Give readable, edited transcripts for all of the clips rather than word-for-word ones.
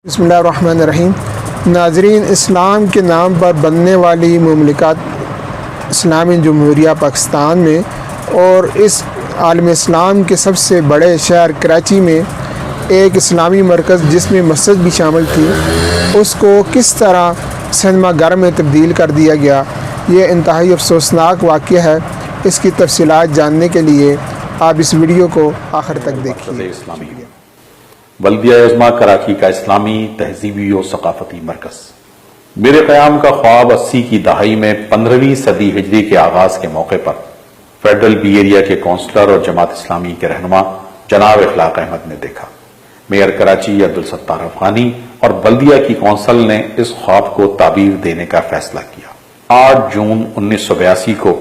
बिस्मिल्लाहिर्रहमानिर्रहीम। नाजरीन, इस्लाम के नाम पर बनने वाली मुमलिकत इस्लामी जमहूरिया पाकिस्तान में और इस आलम इस्लाम के सबसे बड़े शहर कराची में एक इस्लामी मरकज़ जिसमें मस्जिद भी शामिल थी, उसको किस तरह सिनेमा घर में तब्दील कर दिया गया, ये इंतहाई अफसोसनाक वाक़या है। इसकी तफसीलात जानने के लिए आप इस वीडियो को आखिर तक देखिए। बल्दिया उज़्मा कराची का इस्लामी तहजीबी और सकाफती मरकज। मेरे क़याम का ख्वाब 80 की दहाई में 15वीं सदी हिजरी के आगाज के मौके पर फेडरल बी एरिया के काउंसलर और जमात इस्लामी के रहनुमा जनाब इखलाक अहमद ने देखा। मेयर कराची अब्दुल सत्तार अफगानी और बल्दिया की कौंसल ने इस ख्वाब को ताबीर देने का फैसला किया। 8 जून 1982 को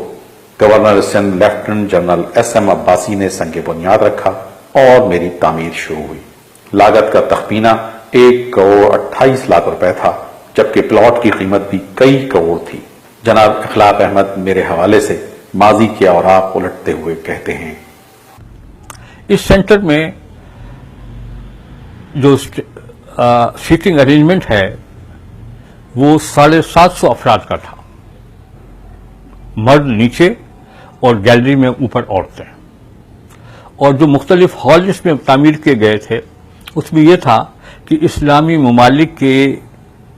governor Sindh lieutenant general SM Abbasi ने संग बुनियाद रखा और मेरी तामीर शुरू हुई। लागत का तखमीना 1 करोड़ 28 लाख रुपए था, जबकि प्लॉट की कीमत भी कई करोड़ थी। जनाब इखलाक अहमद मेरे हवाले से माजी के औराक उलटते हुए कहते हैं, इस सेंटर में जो सीटिंग अरेंजमेंट है वो 750 अफराद का था, मर्द नीचे और गैलरी में ऊपर औरतें। और जो मुख्तलिफ हॉल इसमें तामीर किए गए थे उसमें यह था कि इस्लामी ममालिक के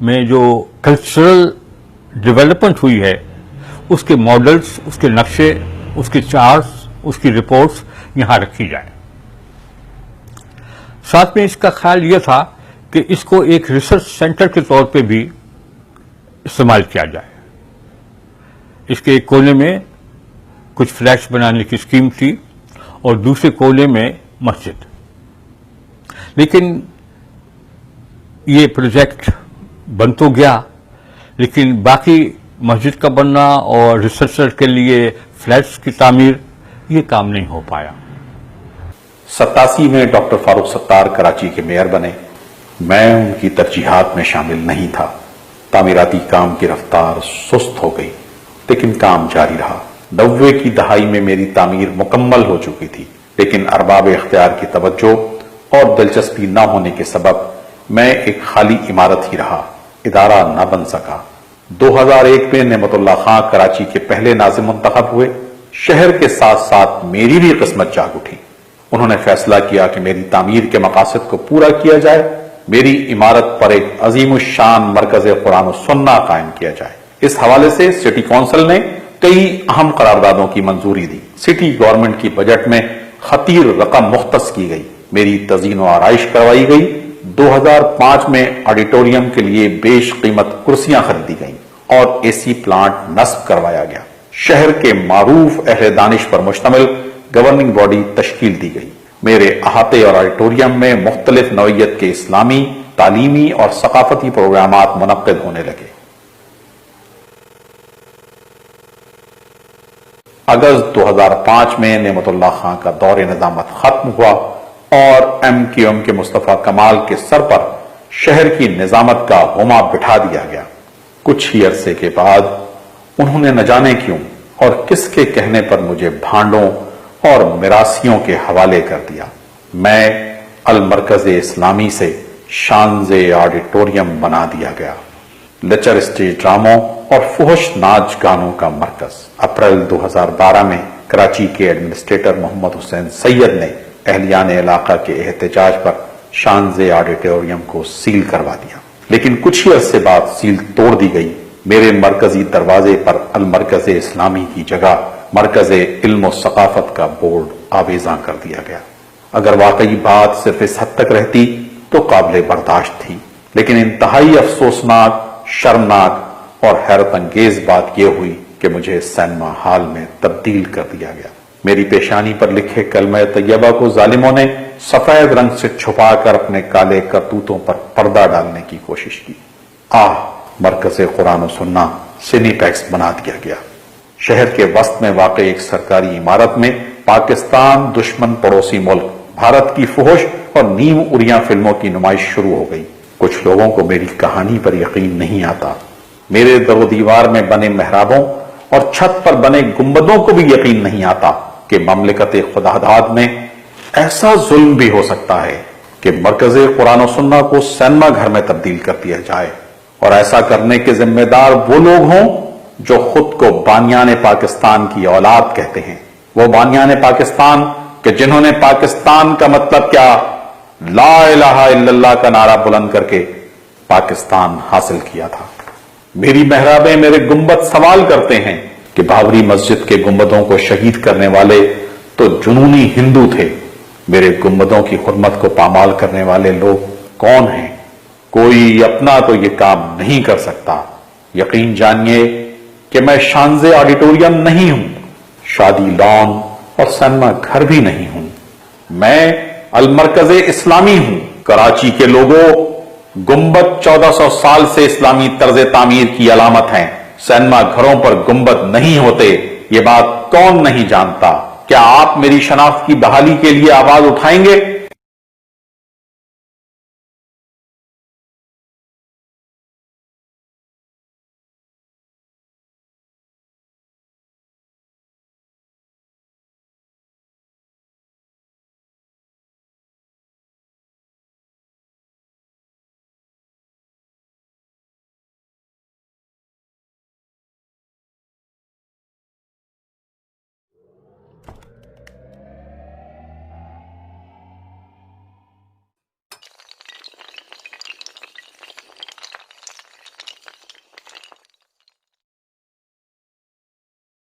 में जो कल्चरल डेवलपमेंट हुई है उसके मॉडल्स, उसके नक्शे, उसके चार्ट्स, उसकी रिपोर्ट्स यहां रखी जाए। साथ में इसका ख्याल यह था कि इसको एक रिसर्च सेंटर के तौर पे भी इस्तेमाल किया जाए। इसके एक कोने में कुछ फ्लैट्स बनाने की स्कीम थी और दूसरे कोने में मस्जिद। लेकिन ये प्रोजेक्ट बन तो गया, लेकिन बाकी मस्जिद का बनना और रिसर्चर के लिए फ्लैट्स की तामीर, ये काम नहीं हो पाया। 87 में डॉक्टर फारूक सत्तार कराची के मेयर बने। मैं उनकी तरजीहात में शामिल नहीं था। तामीराती काम की रफ्तार सुस्त हो गई, लेकिन काम जारी रहा। 90 की दहाई में मेरी तामीर मुकम्मल हो चुकी थी, लेकिन अरबाब इख्तियार की तवज्जो और दिलचस्पी न होने के सबब मैं एक खाली इमारत ही रहा, इदारा न बन सका। 2001 में नेमतुल्लाह खां कराची के पहले नाज़िम मुंतखब हुए। शहर के साथ साथ मेरी भी किस्मत जाग उठी। उन्होंने फैसला किया कि मेरी तामीर के मकासद को पूरा किया जाए, मेरी इमारत पर एक अजीम शान मरकज कुरान और सुन्ना कायम किया जाए। इस हवाले से सिटी काउंसिल ने कई अहम करारदादों की मंजूरी दी। सिटी गवर्नमेंट की बजट में खतीर रकम मुख्तस की गई। मेरी तज़ीन व आराइश करवाई गई। 2005 में ऑडिटोरियम के लिए बेश कीमत कुर्सियां खरीदी गईं और AC प्लांट नस्ब करवाया गया। शहर के मारूफ अहले दानिश पर मुश्तमिल गवर्निंग बॉडी तश्कील दी गई। मेरे अहाते और ऑडिटोरियम में मुख्तलिफ नौइयत के इस्लामी, तालीमी और सकाफती प्रोग्रामात मुनक्किद होने लगे। अगस्त 2005 में नेमतुल्लाह खां का दौर निजामत खत्म हुआ और MQM के मुस्तफा कमाल के सर पर शहर की निजामत का हुमा बिठा दिया गया। कुछ ही अरसे के बाद उन्होंने न जाने क्यों और किसके कहने पर मुझे भांडों और मिरासियों के हवाले कर दिया। मैं अल मरकज इस्लामी से शानजे ऑडिटोरियम बना दिया गया। लेक्चर, स्टेज ड्रामों और फुहश नाच गानों का मरकज। अप्रैल 2012 में कराची के एडमिनिस्ट्रेटर मोहम्मद हुसैन सैयद ने अहलियान इलाका के एहतजाज पर शानजे ऑडिटोरियम को सील करवा दिया, लेकिन कुछ ही अरसे बाद सील तोड़ दी गई। मेरे मरकजी दरवाजे पर अल मरकज इस्लामी की जगह मरकज इल्म और सकाफत का बोर्ड आवेजा कर दिया गया। अगर वाकई बात सिर्फ इस हद तक रहती तो काबिल बर्दाश्त थी, लेकिन इंतहाई अफसोसनाक, शर्मनाक और हैरत अंगेज बात यह हुई कि मुझे सिनेमा हॉल में तब्दील कर दिया गया। मेरी पेशानी पर लिखे कलमा तैयबा को जालिमों ने सफेद रंग से छुपाकर अपने काले करतूतों पर पर्दा डालने की कोशिश की। मरकज कुरान और सुन्ना सिनीपैक्स बना दिया गया। शहर के वस्त में वाक़ एक सरकारी इमारत में पाकिस्तान दुश्मन पड़ोसी मुल्क भारत की फुहश और नीम उरिया फिल्मों की नुमाइश शुरू हो गई। कुछ लोगों को मेरी कहानी पर यकीन नहीं आता। मेरे दरो दीवार में बने मेहराबों और छत पर बने गुंबदों को भी यकीन नहीं आता कि ममलिकत खुदादाद में ऐसा जुल्म भी हो सकता है। کہ مرکز قرآن و سنہ کو سینما گھر میں تبدیل کر دیا جائے، اور ایسا کرنے کے ذمہ دار وہ لوگ ہوں جو خود کو بانیان پاکستان کی اولاد کہتے ہیں، وہ بانیان پاکستان کہ جنہوں نے پاکستان کا مطلب کیا لا الہ الا اللہ کا نعرہ بلند کر کے پاکستان حاصل کیا تھا۔ میری محرابیں، میرے گنبد سوال کرتے ہیں کہ بابری مسجد کے گنبدوں کو شہید کرنے والے تو جنونی ہندو تھے، میرے گنبدوں کی حرمت کو پامال کرنے والے لوگ کون ہیں؟ کوئی اپنا تو یہ کام نہیں کر سکتا۔ یقین جانیے کہ میں شانزے آڈیٹوریم نہیں ہوں، شادی لان اور سینما گھر بھی نہیں ہوں، میں المرکز اسلامی ہوں۔ کراچی کے لوگوں، گنبد 1400 سال سے اسلامی طرز تعمیر کی علامت ہیں، سینما گھروں پر گنبد نہیں ہوتے، یہ بات کون نہیں جانتا؟ کیا آپ میری شناخت کی بحالی کے لیے آواز اٹھائیں گے؟